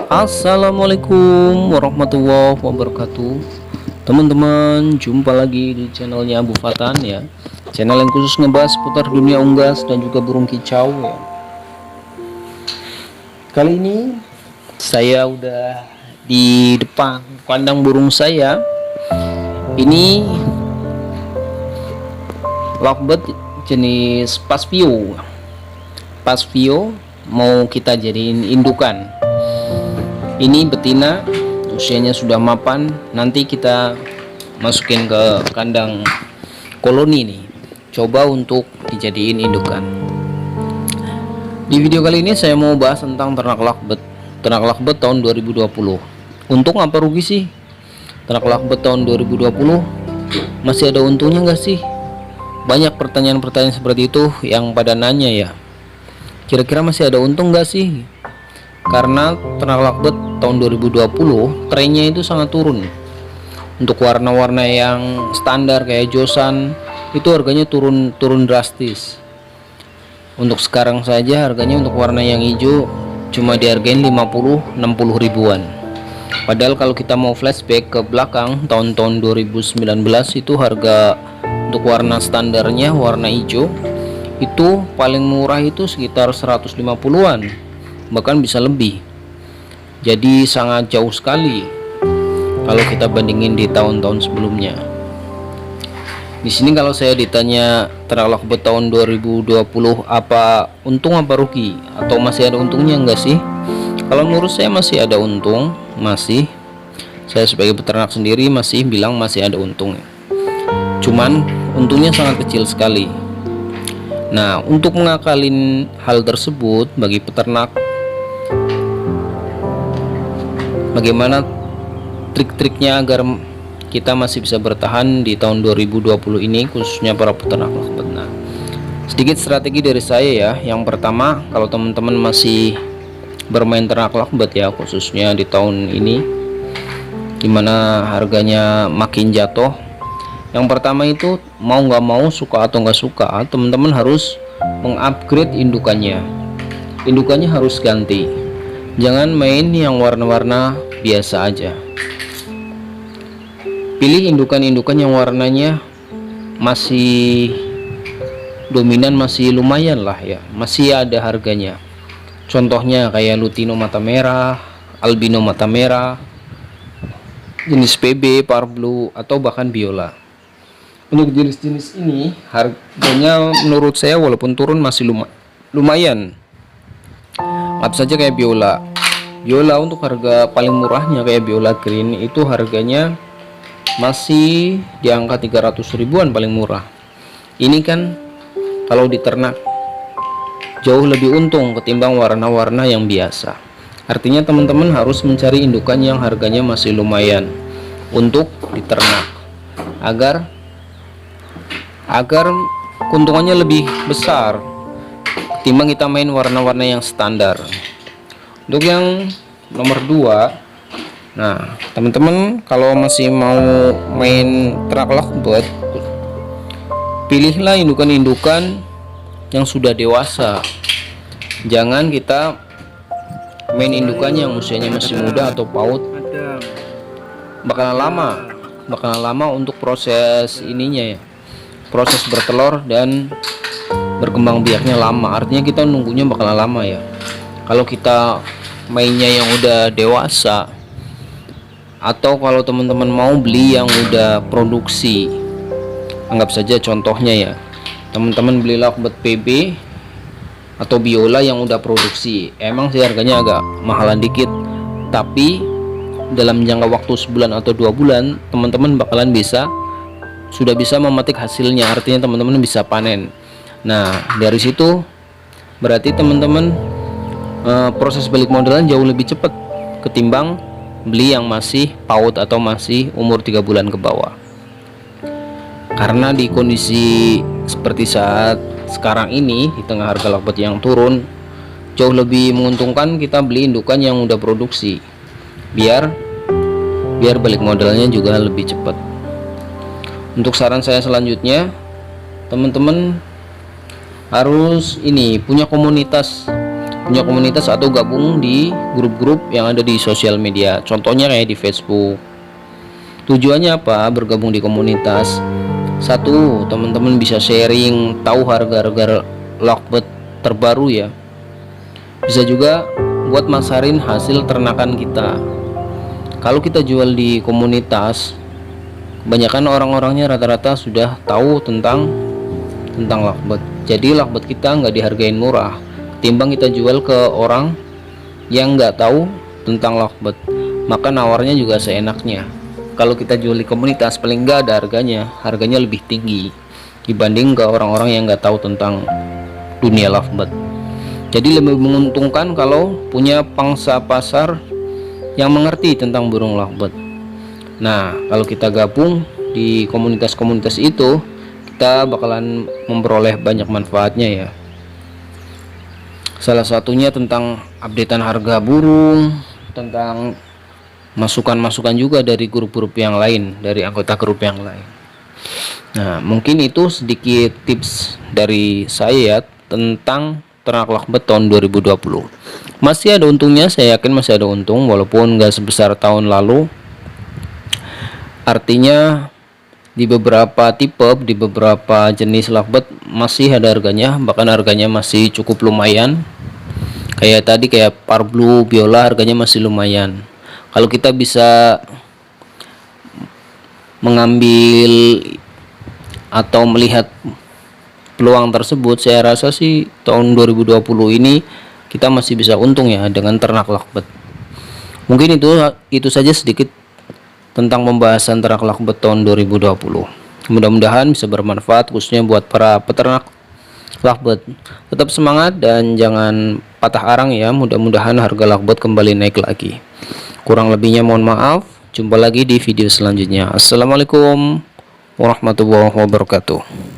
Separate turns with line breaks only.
Assalamualaikum warahmatullahi wabarakatuh. Teman-teman, jumpa lagi di channelnya Abu Fatan ya. Channel yang khusus ngebahas seputar dunia unggas dan juga burung kicau ya. Kali ini saya udah di depan kandang burung saya. Ini lovebird jenis Paspio. Paspio mau kita jadiin indukan. Ini betina, usianya sudah mapan. Nanti kita masukin ke kandang koloni nih, coba untuk dijadiin indukan. Di video kali ini saya mau bahas tentang ternak lovebird. Ternak lovebird tahun 2020. Untung apa rugi sih? Ternak lovebird tahun 2020 masih ada untungnya nggak sih? Banyak pertanyaan-pertanyaan seperti itu yang pada nanya ya. Kira-kira masih ada untung nggak sih? Karena ternak lovebird tahun 2020 trennya itu sangat turun. Untuk warna-warna yang standar kayak Josan itu harganya turun drastis. Untuk sekarang saja harganya untuk warna yang hijau cuma dihargain 50-60 ribuan. Padahal kalau kita mau flashback ke belakang tahun-tahun 2019 itu harga untuk warna standarnya warna hijau itu paling murah itu sekitar 150-an. Bahkan bisa lebih. Jadi sangat jauh sekali kalau kita bandingin di tahun-tahun sebelumnya. Di sini kalau saya ditanya ternak lovebird tahun 2020 apa untung apa rugi atau masih ada untungnya enggak sih? Kalau menurut saya masih ada untung, masih. Saya sebagai peternak sendiri masih bilang masih ada untungnya. Cuman untungnya sangat kecil sekali. Nah, untuk mengakalin hal tersebut bagi peternak, bagaimana trik-triknya agar kita masih bisa bertahan di tahun 2020 ini, khususnya para peternak lovebird. Nah, sedikit strategi dari saya ya. Yang pertama, kalau teman-teman masih bermain ternak lovebird ya, khususnya di tahun ini dimana harganya makin jatuh, yang pertama itu mau nggak mau, suka atau nggak suka, teman-teman harus mengupgrade indukannya. Indukannya harus ganti. Jangan main yang warna-warna biasa aja. Pilih indukan-indukan yang warnanya masih dominan, masih lumayan lah ya, masih ada harganya. Contohnya kayak Lutino mata merah, Albino mata merah, jenis PB, Parblue, atau bahkan Biola. Untuk jenis-jenis ini harganya menurut saya walaupun turun masih lumayan. Apa saja kayak Biola. Biola untuk harga paling murahnya kayak Biola Green itu harganya masih di angka 300 ribuan paling murah. Ini kan kalau diternak jauh lebih untung ketimbang warna-warna yang biasa. Artinya teman-teman harus mencari indukan yang harganya masih lumayan untuk diternak agar keuntungannya lebih besar ketimbang kita main warna-warna yang standar. Untuk yang nomor 2, nah teman-teman kalau masih mau main ternak lovebird, pilihlah indukan-indukan yang sudah dewasa. Jangan kita main indukan yang usianya masih muda atau PAUD. Bakalan lama untuk proses ininya ya, proses bertelur dan berkembang biaknya lama. Artinya kita nunggunya bakalan lama ya. Kalau kita mainnya yang udah dewasa, atau kalau teman-teman mau beli yang udah produksi, anggap saja contohnya ya, teman-teman beli lovebird PB atau Biola yang udah produksi, emang sih harganya agak mahalan dikit, tapi dalam jangka waktu sebulan atau 2 bulan teman-teman bakalan sudah bisa memetik hasilnya. Artinya teman-teman bisa panen. Nah, dari situ berarti teman-teman proses balik modalnya jauh lebih cepat ketimbang beli yang masih PAUD atau masih umur 3 bulan ke bawah. Karena di kondisi seperti saat sekarang ini, di tengah harga lovebird yang turun, jauh lebih menguntungkan kita beli indukan yang udah produksi, biar balik modalnya juga lebih cepat. Untuk saran saya selanjutnya, teman-teman harus punya komunitas punya komunitas atau gabung di grup-grup yang ada di sosial media, contohnya kayak di Facebook. Tujuannya apa bergabung di komunitas? Satu, teman-teman bisa sharing tahu harga-harga lovebird terbaru ya. Bisa juga buat masarin hasil ternakan kita. Kalau kita jual di komunitas, kebanyakan orang-orangnya rata-rata sudah tahu tentang lovebird. Jadi lovebird kita nggak dihargain murah, ketimbang kita jual ke orang yang nggak tahu tentang lovebird, maka nawarnya juga seenaknya. Kalau kita jual di komunitas, paling nggak ada harganya lebih tinggi dibanding ke orang-orang yang nggak tahu tentang dunia lovebird. Jadi lebih menguntungkan kalau punya pangsa pasar yang mengerti tentang burung lovebird. Nah, kalau kita gabung di komunitas-komunitas itu, kita bakalan memperoleh banyak manfaatnya ya. Salah satunya tentang updatean harga burung, tentang masukan-masukan juga dari grup-grup yang lain, dari anggota grup yang lain. Nah, mungkin itu sedikit tips dari saya tentang ternak lovebird tahun 2020. Masih ada untungnya, saya yakin masih ada untung walaupun nggak sebesar tahun lalu. Artinya di beberapa tipe, di beberapa jenis lovebird masih ada harganya, bahkan harganya masih cukup lumayan. Kayak tadi kayak Parblue, Viola harganya masih lumayan. Kalau kita bisa mengambil atau melihat peluang tersebut, saya rasa sih tahun 2020 ini kita masih bisa untung ya dengan ternak lovebird. Mungkin itu saja sedikit tentang pembahasan ternak lovebird tahun 2020. Mudah-mudahan bisa bermanfaat khususnya buat para peternak lovebird. Tetap semangat dan jangan patah arang ya. Mudah-mudahan harga lovebird kembali naik lagi. Kurang lebihnya mohon maaf. Jumpa lagi di video selanjutnya. Assalamualaikum warahmatullahi wabarakatuh.